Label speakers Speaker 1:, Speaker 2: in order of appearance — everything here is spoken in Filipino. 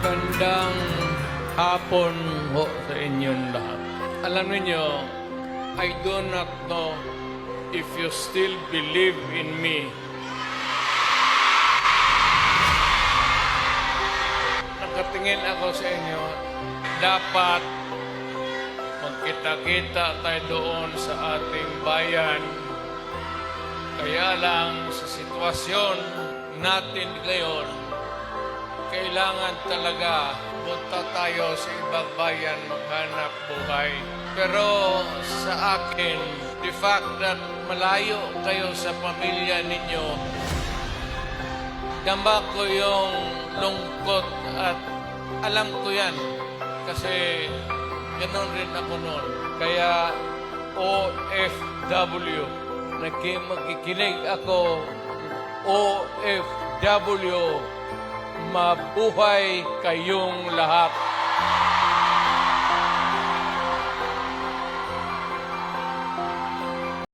Speaker 1: Magandang hapon ho sa inyong lahat. Alam niyo, I do not know if you still believe in me. Nakatingin ako sa inyo, dapat magkita-kita tayo doon sa ating bayan. Kaya lang sa sitwasyon natin ngayon, kailangan talaga punta tayo sa ibang bayan maghanap buhay. Pero sa akin, the fact that malayo kayo sa pamilya ninyo, dama ko yung lungkot at alam ko yan. Kasi ganoon rin ako noon. Kaya OFW, magkikinig ako, OFW, mabuhay kayong lahat.